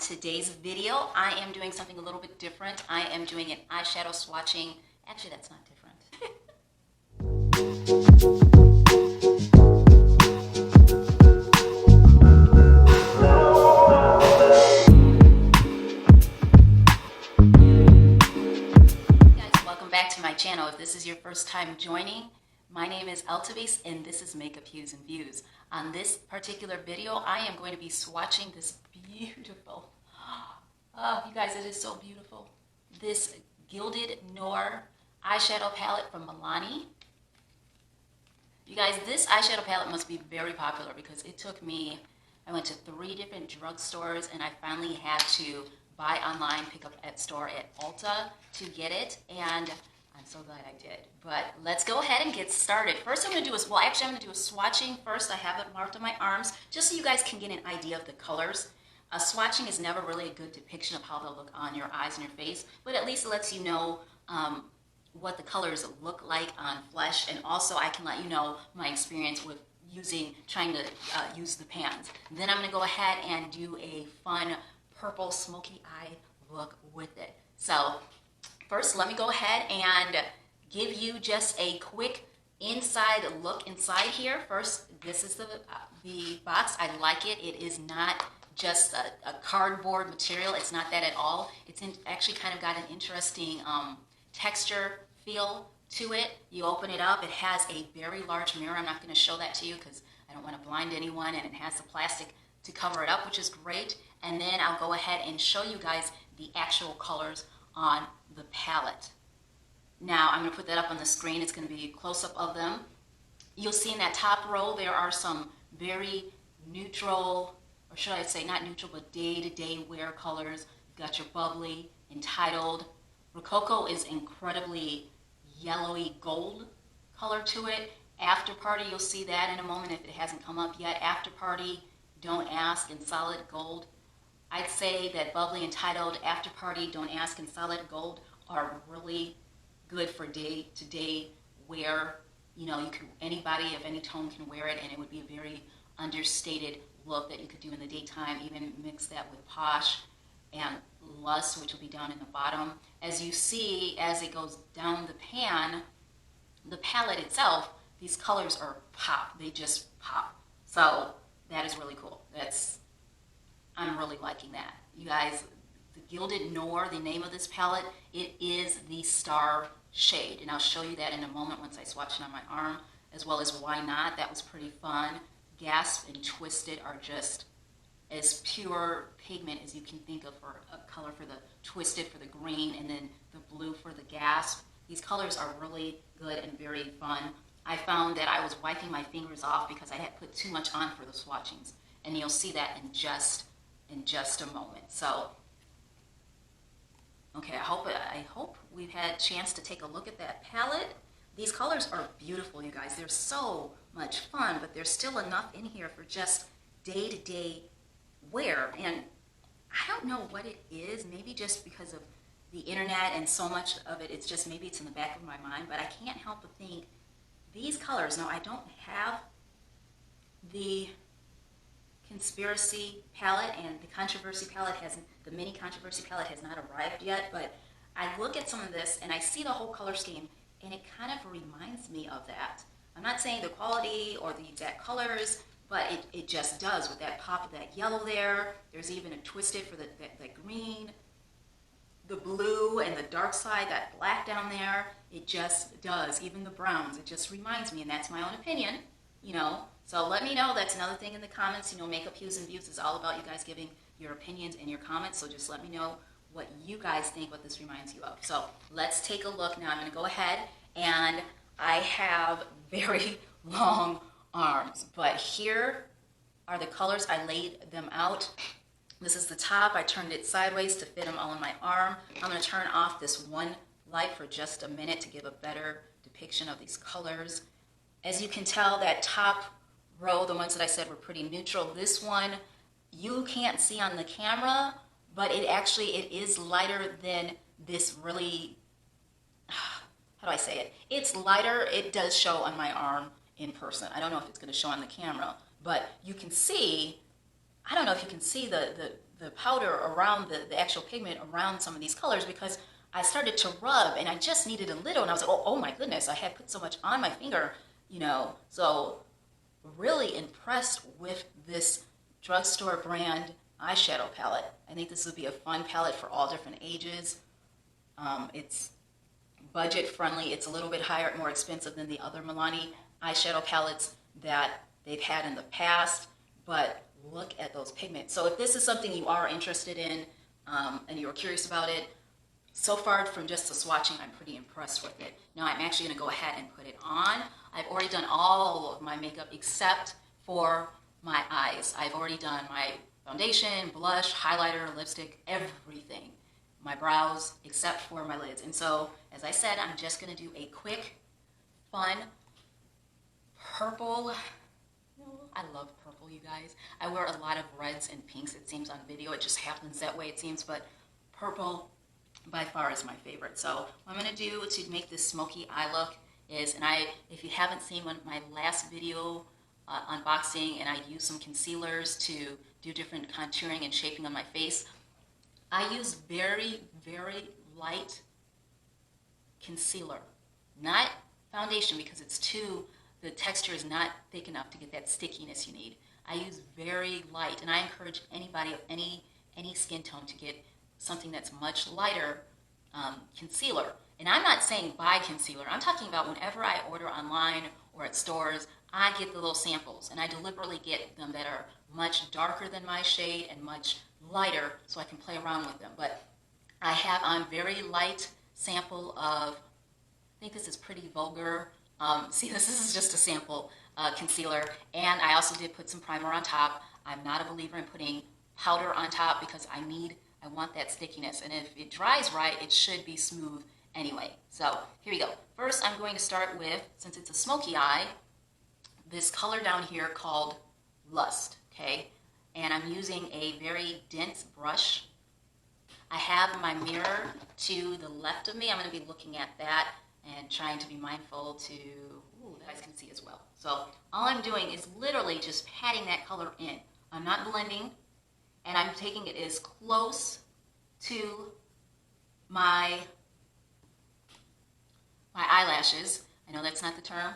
today's video, I am doing something a little bit different. I am doing an eyeshadow swatching. Actually, that's not different. Guys, welcome back to my channel. If this is your first time joining, my name is Eltavis and this is Makeup Hues and Views. On this particular video, I am going to be swatching this beautiful, you guys, it is so beautiful, this Gilded Noir eyeshadow palette from Milani. You guys, this eyeshadow palette must be very popular because it took me, I went to 3 different drugstores and I finally had to buy online, pick up at store at Ulta to get it, and I'm so glad I did. But let's go ahead and get started. First I'm going to do is, well, actually I'm going to do a swatching first. I have it marked on my arms just so you guys can get an idea of the colors. Swatching is never really a good depiction of how they'll look on your eyes and your face, but at least it lets you know what the colors look like on flesh, and also I can let you know my experience with trying to use the pans. Then I'm going to go ahead and do a fun purple smoky eye look with it. So first, let me go ahead and give you just a quick inside look inside here. First, this is the box. I like it. It is not just a cardboard material. It's not that at all. It's actually kind of got an interesting texture feel to it. You open it up. It has a very large mirror. I'm not going to show that to you because I don't want to blind anyone, and it has the plastic to cover it up, which is great. And then I'll go ahead and show you guys the actual colors on the palette. Now I'm going to put that up on the screen. It's going to be a close-up of them. You'll see in that top row there are some very neutral, or should I say not neutral, but day-to-day wear colors. You've got your bubbly, entitled. Rococo is incredibly yellowy gold color to it. After Party, you'll see that in a moment if it hasn't come up yet. After Party, Don't Ask, in solid gold. I'd say that bubbly, entitled, After Party, Don't Ask, and solid gold are really good for day-to-day wear. You know, anybody of any tone can wear it, and it would be a very understated look that you could do in the daytime. Even mix that with Posh and Lust, which will be down in the bottom. As you see, as it goes down the pan, the palette itself, these colors are pop. They just pop. So that is really cool. I'm really liking that. You guys, the Gilded Noir, the name of this palette, it is the Star shade. And I'll show you that in a moment once I swatch it on my arm, as well as Why Not. That was pretty fun. Gasp and Twisted are just as pure pigment as you can think of for a color for the Twisted, for the green, and then the blue for the Gasp. These colors are really good and very fun. I found that I was wiping my fingers off because I had put too much on for the swatchings, and you'll see that in just a moment. So, okay, I hope we've had a chance to take a look at that palette. These colors are beautiful, you guys. They're so much fun, but there's still enough in here for just day-to-day wear. And I don't know what it is, maybe just because of the internet and so much of it, maybe it's in the back of my mind, but I can't help but think these colors, now I don't have the Conspiracy palette, and the Controversy palette the mini Controversy palette has not arrived yet, but I look at some of this and I see the whole color scheme and it kind of reminds me of that. I'm not saying the quality or the exact colors, but it just does with that pop of that yellow there. There's even a Twisted for the green, the blue, and the dark side, that black down there. It just does. Even the browns, it just reminds me, and that's my own opinion, you know. So let me know. That's another thing in the comments. You know, Makeup Hues and Views is all about you guys giving your opinions and your comments. So just let me know what you guys think, what this reminds you of. So let's take a look now. I'm going to go ahead, and I have very long arms, but here are the colors. I laid them out. This is the top. I turned it sideways to fit them all in my arm. I'm going to turn off this one light for just a minute to give a better depiction of these colors. As you can tell, that top row, the ones that I said were pretty neutral. This one you can't see on the camera, but it is lighter than this really, how do I say it? It's lighter. It does show on my arm in person. I don't know if it's going to show on the camera, but you can see, I don't know if you can see the the powder around the actual pigment around some of these colors, because I started to rub and I just needed a little, and I was like, oh my goodness, I had put so much on my finger, you know. So really impressed with this drugstore brand eyeshadow palette. I think this would be a fun palette for all different ages. It's budget friendly. It's a little bit higher, more expensive than the other Milani eyeshadow palettes that they've had in the past, but look at those pigments. So if this is something you are interested in and you're curious about it, so far from just the swatching, I'm pretty impressed with it. Now I'm actually going to go ahead and put it on. I've already done all of my makeup except for my eyes. I've already done my foundation, blush, highlighter, lipstick, everything. My brows, except for my lids. And so, as I said, I'm just going to do a quick, fun, purple. I love purple, you guys. I wear a lot of reds and pinks, it seems, on video. It just happens that way, it seems, but purple by far is my favorite. So what I'm going to do to make this smoky eye look is, and if you haven't seen my last video unboxing, and I use some concealers to do different contouring and shaping on my face, I use very, very light concealer, not foundation, because the texture is not thick enough to get that stickiness you need. I use very light, and I encourage anybody of any skin tone to get something that's much lighter concealer. And I'm not saying buy concealer. I'm talking about whenever I order online or at stores, I get the little samples, and I deliberately get them that are much darker than my shade and much lighter so I can play around with them. But I have on very light sample of, I think this is Pretty Vulgar. See, this is just a sample concealer, and I also did put some primer on top. I'm not a believer in putting powder on top because I want that stickiness, and if it dries right, it should be smooth anyway. So here we go. First, I'm going to start with, since it's a smoky eye, this color down here called Lust, okay? And I'm using a very dense brush. I have my mirror to the left of me. I'm going to be looking at that and trying to be mindful to, you guys can see as well. So all I'm doing is literally just patting that color in. I'm not blending, and I'm taking it as close to my eyelashes. I know that's not the term,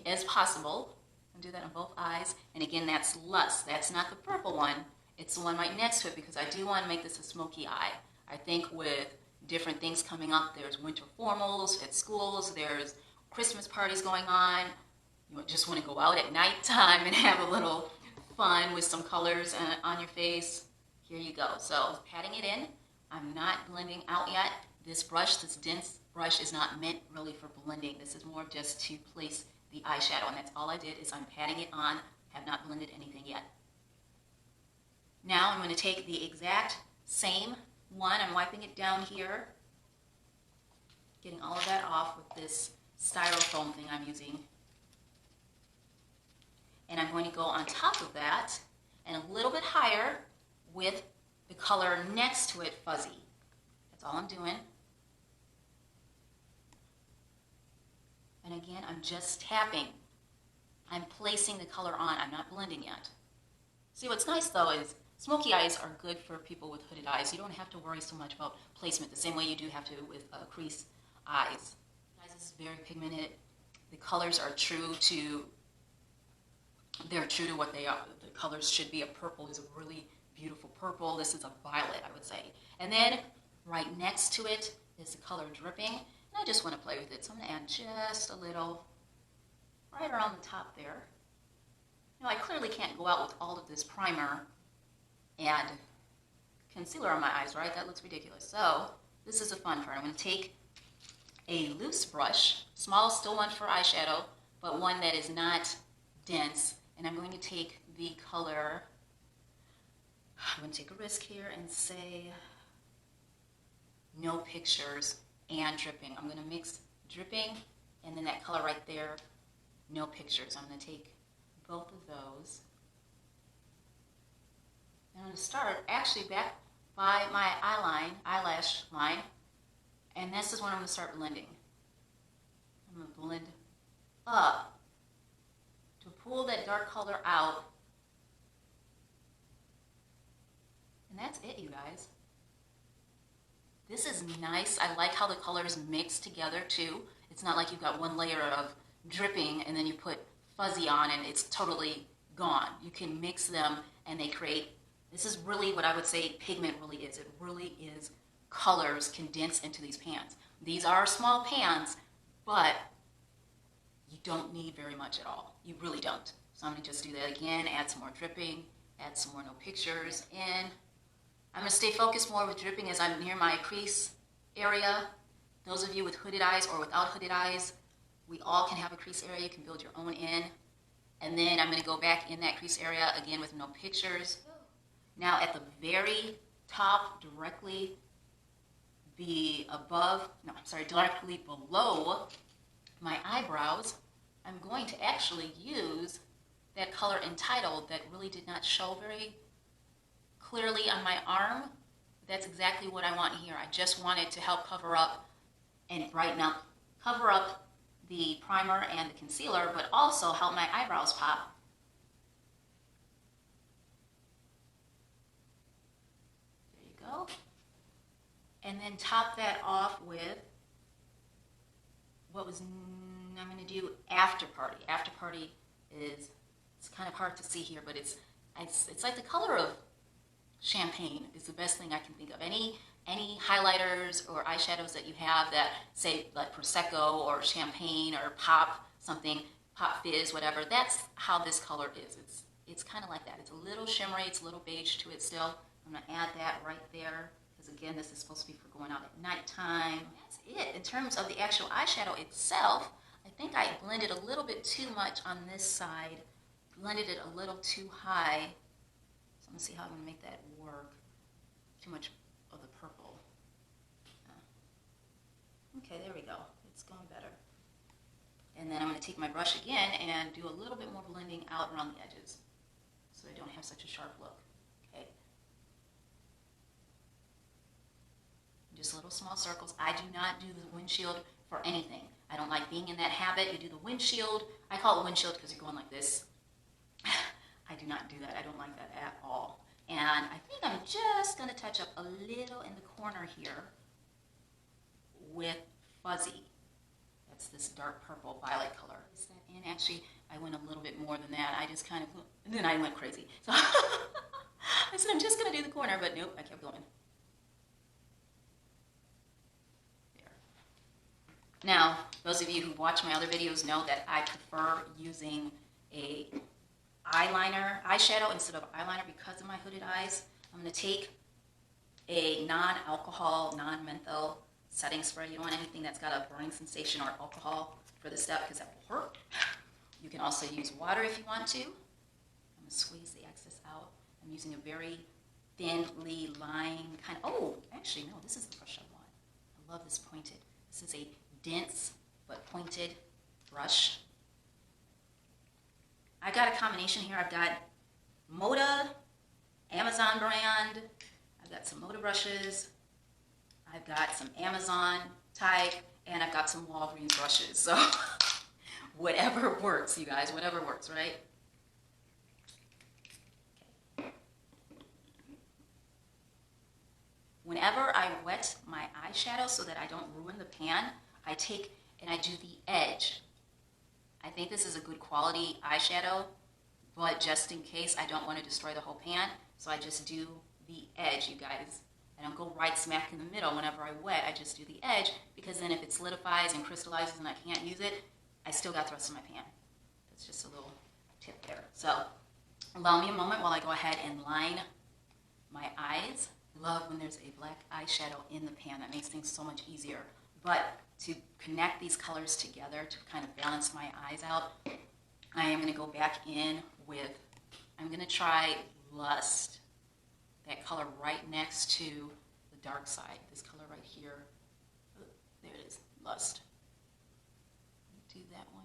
as possible. I'll do that on both eyes. And again, that's Lust. That's not the purple one. It's the one right next to it, because I do want to make this a smoky eye. I think with different things coming up, there's winter formals at schools, there's Christmas parties going on. You just want to go out at nighttime and have a little fun with some colors on your face. Here you go. So patting it in. I'm not blending out yet. This brush, this dense brush, is not meant really for blending. This is more just to place the eyeshadow, and that's all I did, is I'm patting it on. Have not blended anything yet. Now I'm going to take the exact same one. I'm wiping it down here, getting all of that off with this styrofoam thing I'm using. And I'm going to go on top of that and a little bit higher with the color next to it, Fuzzy. That's all I'm doing. And again, I'm just tapping. I'm placing the color on. I'm not blending yet. See, what's nice though is smoky eyes are good for people with hooded eyes. You don't have to worry so much about placement the same way you do have to with crease eyes. Guys, this is very pigmented. The colors are true to what they are. The colors should be. A purple is a really beautiful purple. This is a violet, I would say. And then right next to it is the color Dripping. And I just want to play with it, so I'm going to add just a little right around the top there. Now, I clearly can't go out with all of this primer and concealer on my eyes, right? That looks ridiculous. So this is a fun part. I'm going to take a loose brush, small still one for eyeshadow, but one that is not dense, and I'm going to take the color, I'm going to take a risk here and say No Pictures and Dripping. I'm going to mix Dripping and then that color right there, No Pictures. I'm going to take both of those. And I'm going to start actually back by my eyelash line, and this is when I'm going to start blending. I'm going to blend up to pull that dark color out that's it, you guys. This is nice. I like how the colors mix together too. It's not like you've got one layer of dripping and then you put fuzzy on and it's totally gone. You can mix them and they create, this is really what I would say pigment really is. It really is colors condensed into these pans. These are small pans, but you don't need very much at all. You really don't. So I'm gonna just do that again, add some more dripping, add some more no pictures in. I'm gonna stay focused more with dripping as I'm near my crease area. Those of you with hooded eyes or without hooded eyes, we all can have a crease area. You can build your own in. And then I'm gonna go back in that crease area again with no pictures. Now at the very top, directly directly below my eyebrows, I'm going to actually use that color Entitled that really did not show very clearly on my arm. That's exactly what I want here. I just wanted to help cover up and brighten up, cover up the primer and the concealer, but also help my eyebrows pop. There you go. And then top that off with I'm going to do After Party. After Party is, it's kind of hard to see here, but it's like the color of champagne is the best thing I can think of. Any highlighters or eyeshadows that you have that say like Prosecco or champagne or pop something, pop fizz, whatever, that's how this color is. It's kind of like that. It's a little shimmery, it's a little beige to it still. I'm going to add that right there because again, this is supposed to be for going out at nighttime. That's it. In terms of the actual eyeshadow itself, I think I blended a little bit too much on this side, blended it a little too high. So I'm going to see how I'm going to make that work. Too much of the purple. Okay, there we go. It's going better. And then I'm going to take my brush again and do a little bit more blending out around the edges so I don't have such a sharp look. Okay. Just little small circles. I do not do the windshield for anything. I don't like being in that habit. You do the windshield. I call it windshield because you're going like this. I do not do that. I don't like that at all. And I think I'm just going to touch up a little in the corner here with Fuzzy. That's this dark purple violet color. Is that in? Actually, I went a little bit more than that. I just kind of, and then I went crazy. So I said, I'm just going to do the corner, but nope, I kept going. There. Now, those of you who watch my other videos know that I prefer using a eyeshadow instead of eyeliner because of my hooded eyes. I'm going to take a non-alcohol, non-menthol setting spray. You don't want anything that's got a burning sensation or alcohol for this step because that will hurt. You can also use water if you want to. I'm going to squeeze the excess out. I'm using a very thinly lying kind of, oh, actually no, this is the brush I want. I love this pointed. This is a dense but pointed brush. I got a combination here. I've got Moda, Amazon brand. I've got some Moda brushes. I've got some Amazon type, and I've got some Walgreens brushes. So whatever works, you guys, whatever works, right? Okay. Whenever I wet my eyeshadow so that I don't ruin the pan, I take and I do the edge. I think this is a good quality eyeshadow, but just in case I don't want to destroy the whole pan, so I just do the edge, you guys. I don't go right smack in the middle whenever I wet, I just do the edge, because then if it solidifies and crystallizes and I can't use it, I still got the rest of my pan. That's just a little tip there. So allow me a moment while I go ahead and line my eyes. I love when there's a black eyeshadow in the pan. That makes things so much easier. But to connect these colors together, to kind of balance my eyes out, I am going to go back in with, I'm going to try Lust, that color right next to the dark side, this color right here. Oh, there it is, Lust. Do that one.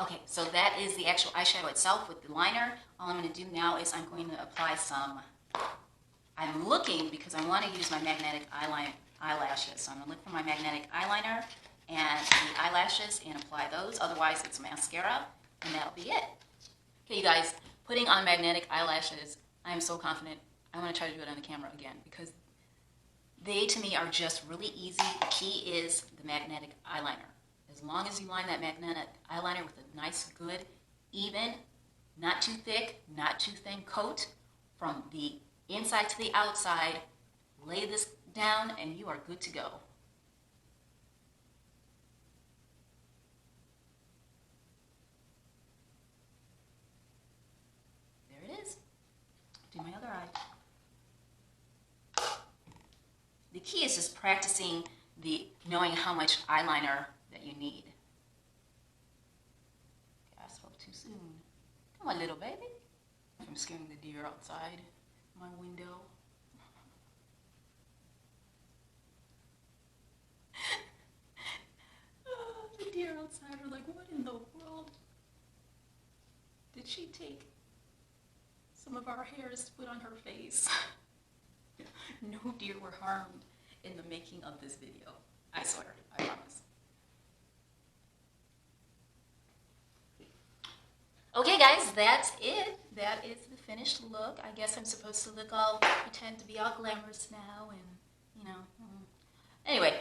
Okay, so that is the actual eyeshadow itself with the liner. All I'm going to do now is I'm going to apply some, I'm looking because I want to use my magnetic eyelashes. So I'm going to look for my magnetic eyeliner and the eyelashes and apply those. Otherwise, it's mascara, and that'll be it. Okay, you guys, putting on magnetic eyelashes, I am so confident. I want to try to do it on the camera again because they, to me, are just really easy. The key is the magnetic eyeliner. As long as you line that magnetic eyeliner with a nice, good, even, not too thick, not too thin coat from the inside to the outside, lay this down and you are good to go. There it is. Do my other eye. The key is just practicing knowing how much eyeliner that you need. Okay, I spoke too soon. Come on, little baby. I'm scaring the deer outside my window. Oh, the deer outside are like, what in the world? Did she take some of our hairs to put on her face? No deer were harmed in the making of this video. I swear, I promise. Okay guys, that's it. That is the finished look. I guess I'm supposed to look all, pretend to be all glamorous now and, you know. Anyway,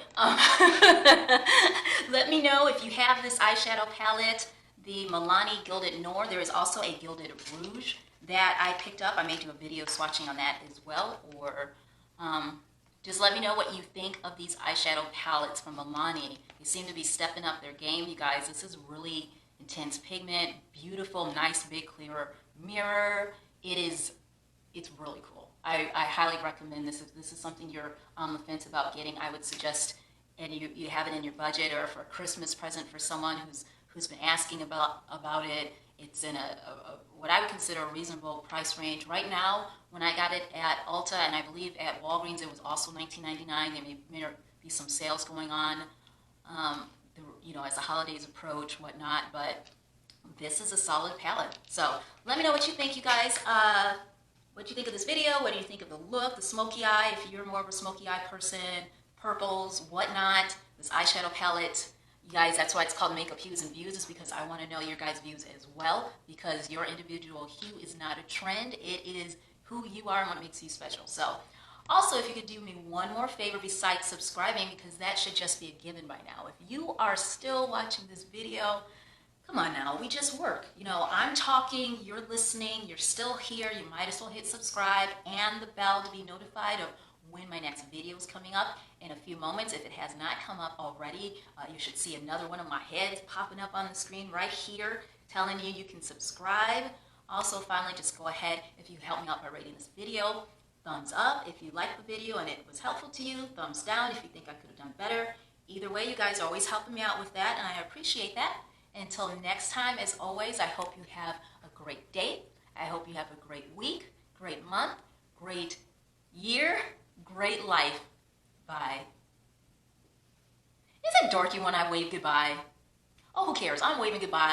let me know if you have this eyeshadow palette, the Milani Gilded Noir. There is also a Gilded Rouge that I picked up. I may do a video swatching on that as well, or just let me know what you think of these eyeshadow palettes from Milani. They seem to be stepping up their game, you guys. This is really intense pigment, beautiful, nice, big, clear mirror. It's really cool. I highly recommend this. If this is something you're on the fence about getting, I would suggest, and you have it in your budget or for a Christmas present for someone who's been asking about it. It's in what I would consider a reasonable price range. Right now, when I got it at Ulta, and I believe at Walgreens, it was also $19.99. There may be some sales going on, you know, as the holidays approach, whatnot, but this is a solid palette. So let me know what you think, you guys. What you think of this video? What do you think of the look, the smoky eye, if you're more of a smoky eye person, purples, whatnot, this eyeshadow palette. You guys, that's why it's called Makeup Hues and Views, is because I want to know your guys' views as well, because your individual hue is not a trend. It is who you are and what makes you special. So also, if you could do me one more favor besides subscribing, because that should just be a given by now. If you are still watching this video, come on now, we just work. You know, I'm talking, you're listening, you're still here. You might as well hit subscribe and the bell to be notified of when my next video is coming up in a few moments. If it has not come up already, you should see another one of my heads popping up on the screen right here telling you you can subscribe. Also, finally, just go ahead, if you help me out by rating this video, thumbs up if you liked the video and it was helpful to you, thumbs down if you think I could have done better. Either way, you guys are always helping me out with that, and I appreciate that. Until next time, as always, I hope you have a great day. I hope you have a great week, great month, great year, great life. Bye. Is it dorky when I wave goodbye? Oh, who cares? I'm waving goodbye.